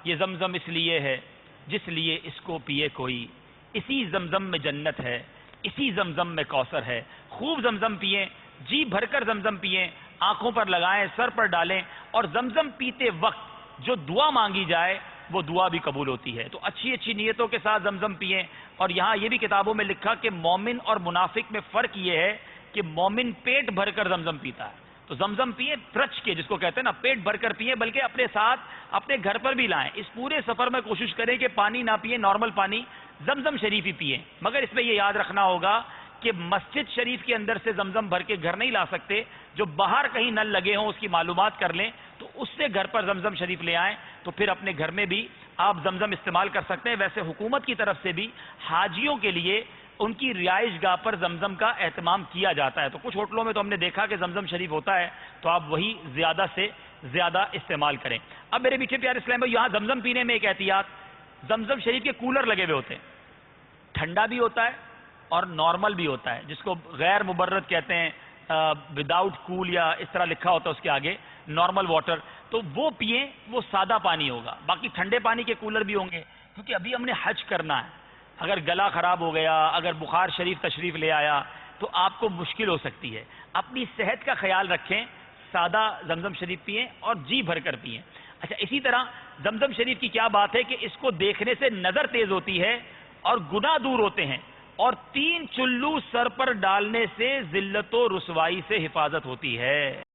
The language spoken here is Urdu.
یہ زمزم اس لیے ہے جس لیے اس کو پیے کوئی، اسی زمزم میں جنت ہے، اسی زمزم میں کوثر ہے۔ خوب زمزم پئیں، جی بھر کر زمزم پئیں، آنکھوں پر لگائیں، سر پر ڈالیں، اور زمزم پیتے وقت جو دعا مانگی جائے وہ دعا بھی قبول ہوتی ہے۔ تو اچھی اچھی نیتوں کے ساتھ زمزم پئیں۔ اور یہاں یہ بھی کتابوں میں لکھا کہ مومن اور منافق میں فرق یہ ہے کہ مومن پیٹ بھر کر زمزم پیتا ہے۔ تو زمزم پئیں پرچ کے، جس کو کہتے ہیں نا، پیٹ بھر کر پئیں، بلکہ اپنے ساتھ اپنے گھر پر بھی لائیں۔ اس پورے سفر میں کوشش کریں کہ پانی نہ پئیں، نارمل پانی، زمزم شریف ہی پئیں۔ مگر اس میں یہ یاد رکھنا ہوگا کہ مسجد شریف کے اندر سے زمزم بھر کے گھر نہیں لا سکتے، جو باہر کہیں نل لگے ہوں اس کی معلومات کر لیں، تو اس سے گھر پر زمزم شریف لے آئیں، تو پھر اپنے گھر میں بھی آپ زمزم استعمال کر سکتے ہیں۔ ویسے حکومت کی طرف سے بھی حاجیوں کے لیے ان کی رہائش گاہ پر زمزم کا اہتمام کیا جاتا ہے۔ تو کچھ ہوٹلوں میں تو ہم نے دیکھا کہ زمزم شریف ہوتا ہے، تو آپ وہی زیادہ سے زیادہ استعمال کریں۔ اب میرے میٹھے پیارے اسلام بھائی، یہاں زمزم پینے میں ایک احتیاط، زمزم شریف کے کولر لگے ہوئے ہوتے ہیں، ٹھنڈا بھی ہوتا ہے اور نارمل بھی ہوتا ہے، جس کو غیر مبرد کہتے ہیں، وداؤٹ کول یا اس طرح لکھا ہوتا ہے اس کے آگے، نارمل واٹر۔ تو وہ پئیں، وہ سادہ پانی ہوگا۔ باقی ٹھنڈے پانی کے کولر بھی ہوں گے، کیونکہ ابھی ہم نے حج کرنا ہے۔ اگر گلا خراب ہو گیا، اگر بخار شریف تشریف لے آیا، تو آپ کو مشکل ہو سکتی ہے۔ اپنی صحت کا خیال رکھیں، سادہ زمزم شریف پئیں اور جی بھر کر پئیں۔ اچھا، اسی طرح زمزم شریف کی کیا بات ہے کہ اس کو دیکھنے سے نظر تیز ہوتی ہے اور گناہ دور ہوتے ہیں، اور 3 چلو سر پر ڈالنے سے ذلت و رسوائی سے حفاظت ہوتی ہے۔